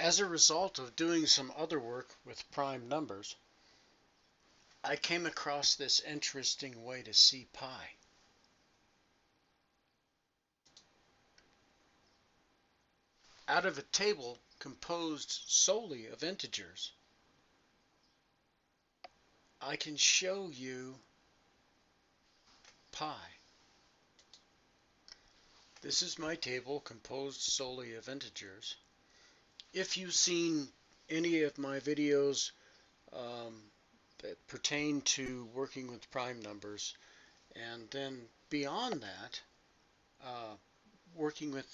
As a result of doing some other work with prime numbers, I came across this interesting way to see pi. Out of a table composed solely of integers, I can show you pi. This is my table composed solely of integers. If you've seen any of my videos that pertain to working with prime numbers, and then beyond that, working with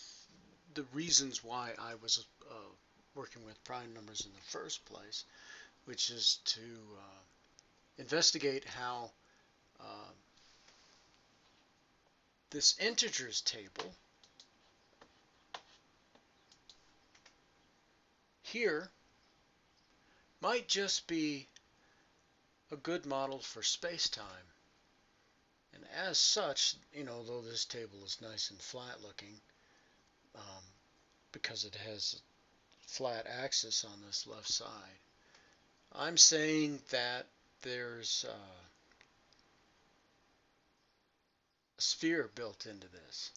the reasons why I was working with prime numbers in the first place, which is to investigate how this integers table here might just be a good model for space-time. And as such, though this table is nice and flat looking, because it has a flat axis on this left side, I'm saying that there's a sphere built into this,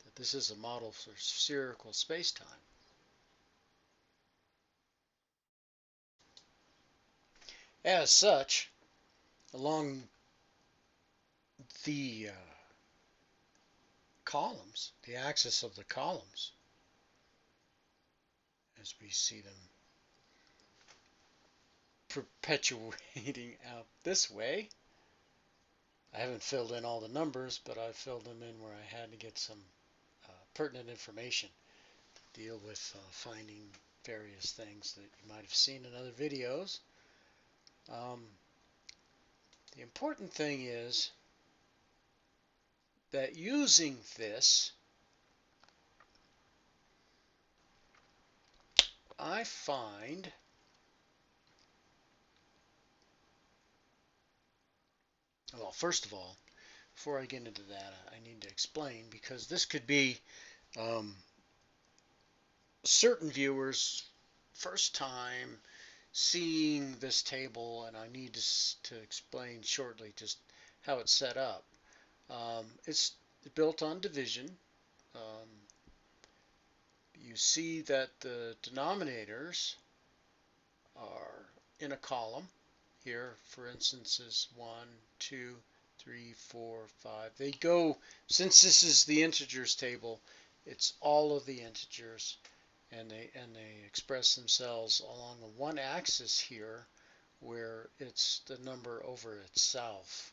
that this is a model for spherical space-time. As such, along the columns, the axis of the columns, as we see them perpetuating out this way, I haven't filled in all the numbers, but I've filled them in where I had to get some pertinent information to deal with finding various things that you might have seen in other videos. The important thing is that using this, I find well, first of all, before I get into that, I need to explain, because this could be certain viewers' first time seeing this table, and I need to explain shortly just how it's set up. It's built on division. You see that the denominators are in a column. Here, for instance, is 1, 2, 3, 4, 5. They go, since this is the integers table, it's all of the integers, and they express themselves along the one axis here, where it's the number over itself.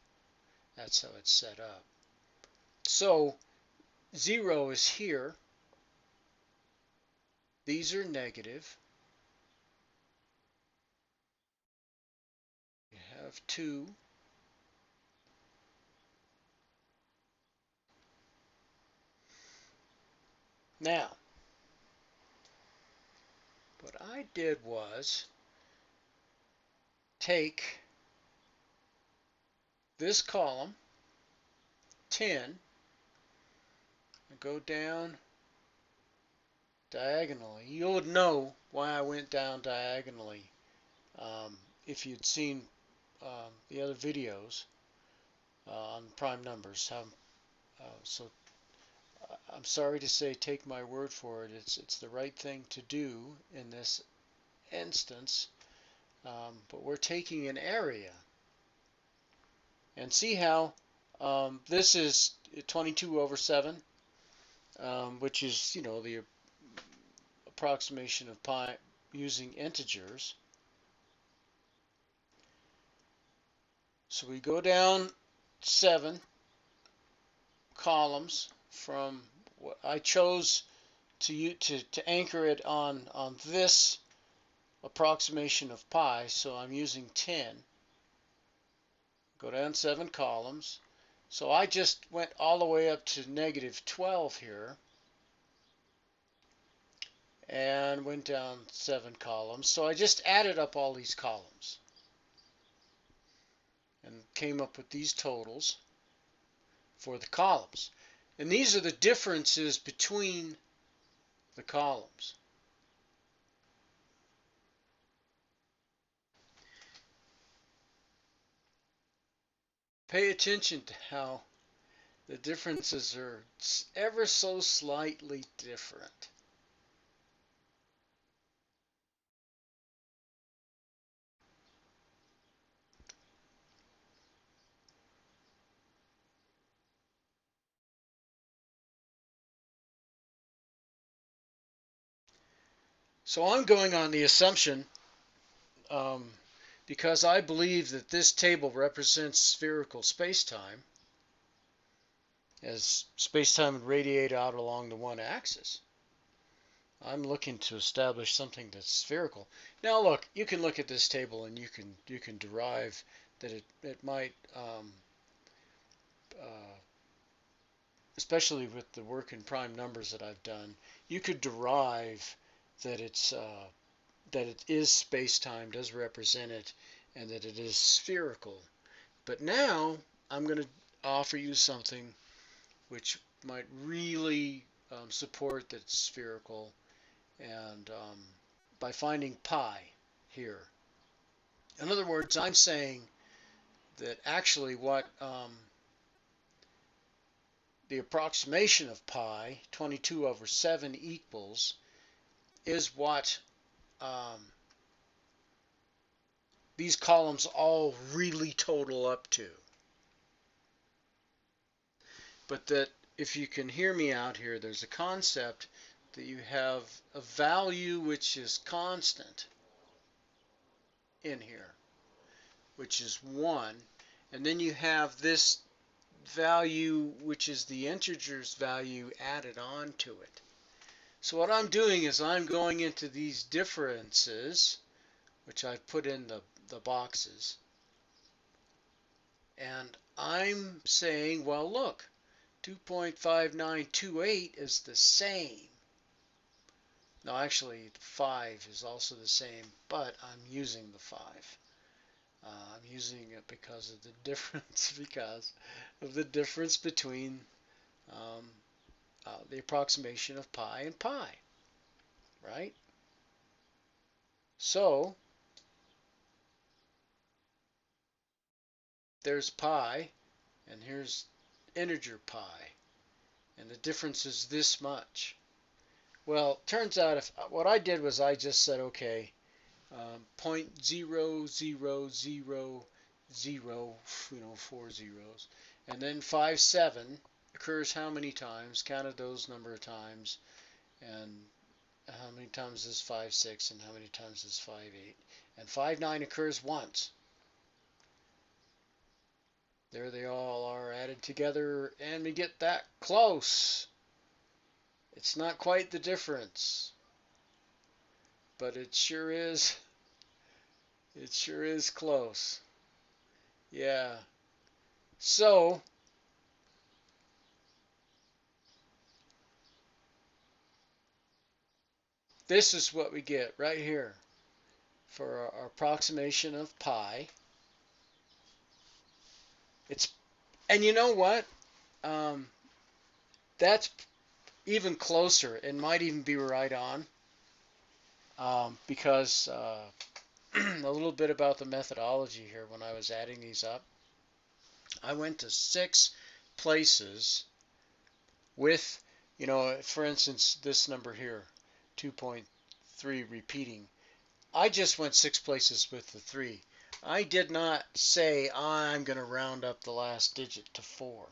That's how it's set up. So 0 is here. These are negative. You have 2. Now, what I did was take this column, 10, and go down diagonally. You would know why I went down diagonally if you'd seen the other videos on prime numbers. So I'm sorry to say, take my word for it. It's the right thing to do in this instance. But we're taking an area, and see how this is 22 over 7, which is, the approximation of pi using integers. So we go down 7 columns from what I chose to anchor it on this approximation of pi, so I'm using 10. Go down 7 columns. So I just went all the way up to negative 12 here, and went down 7 columns. So I just added up all these columns and came up with these totals for the columns. And these are the differences between the columns. pay attention to how the differences are ever so slightly different. So I'm going on the assumption, um, because I believe that this table represents spherical space-time, as space-time would radiate out along the one axis. I'm looking to establish something that's spherical. Now look, you can look at this table and you can derive that it might, especially with the work in prime numbers that I've done, you could derive that that it is space-time, does represent it, and that it is spherical. But now I'm going to offer you something which might really support that it's spherical, and by finding pi here. In other words, I'm saying that actually what the approximation of pi, 22 over 7 equals, is what these columns all really total up to. But that, if you can hear me out here, there's a concept that you have a value which is constant in here, which is 1, and then you have this value which is the integer's value added on to it. So what I'm doing is I'm going into these differences, which I've put in the boxes, and I'm saying, well, look, 2.5928 is the same. Now actually 5 is also the same, but I'm using the 5. I'm using it because of the difference between the approximation of pi and pi, right? So there's pi, and here's integer pi, and the difference is this much. Well, turns out what I did was I just said, okay, 0.0000, 4 zeros, and then 57 occurs how many times? Counted those number of times, and how many times is 56, and how many times is 58, and 59 occurs once. There they all are added together, and we get that close. It's not quite the difference, but it sure is close. Yeah. So this is what we get right here for our approximation of pi. And you know what? That's even closer. It might even be right on, because a little bit about the methodology here. When I was adding these up, I went to 6 places with, for instance, this number here, 2.3 repeating. I just went 6 places with the 3. I did not say I'm going to round up the last digit to 4,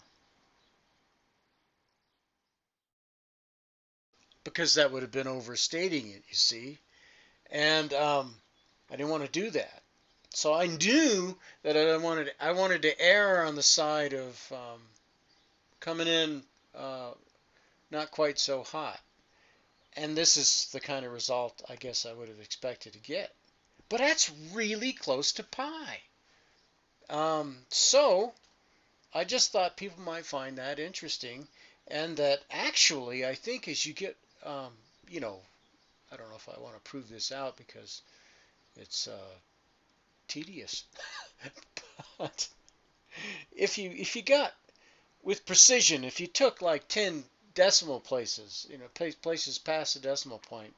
because that would have been overstating it, you see. And I didn't want to do that. So I knew that I wanted to err on the side of coming in not quite so hot. And this is the kind of result I guess I would have expected to get. But that's really close to pi. So I just thought people might find that interesting, and that actually I think as you get, I don't know if I want to prove this out because it's tedious. But if you got with precision, if you took like 10 decimal places, places past the decimal point,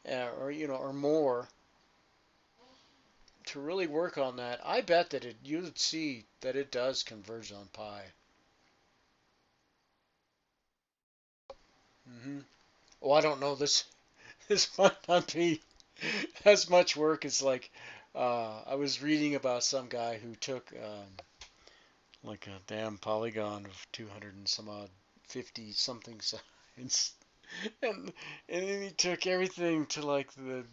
or more, to really work on that, I bet that you would see that it does converge on pi. Hmm. Oh, I don't know. This might not be as much work as like I was reading about some guy who took like a damn polygon of 200 and some odd 50 something sides, and then he took everything to like the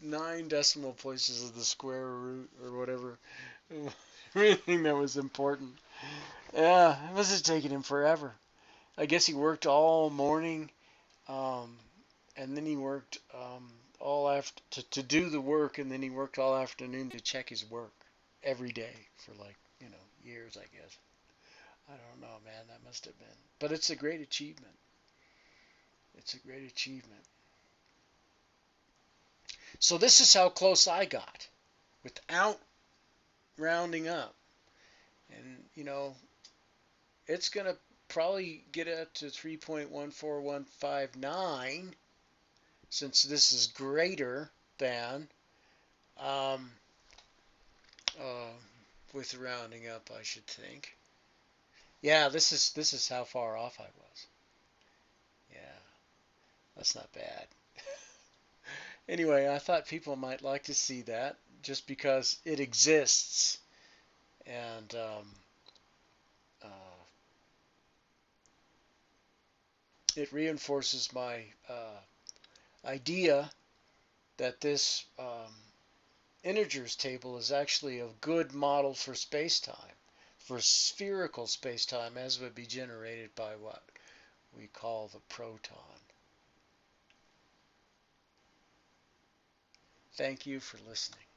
9 decimal places of the square root or whatever, everything that was important. Yeah, it must have taken him forever. I guess he worked all morning, um, and then he worked all after to do the work, and then he worked all afternoon to check his work every day for like years, I guess. I don't know, man. That must have been, but it's a great achievement. It's a great achievement. So this is how close I got without rounding up, and it's gonna probably get up to 3.14159 since this is greater than um, uh, with rounding up, I should think. Yeah, this is how far off I was. Yeah, that's not bad. Anyway, I thought people might like to see that just because it exists, and uh, it reinforces my idea that this integers table is actually a good model for spacetime, for spherical spacetime as would be generated by what we call the proton. Thank you for listening.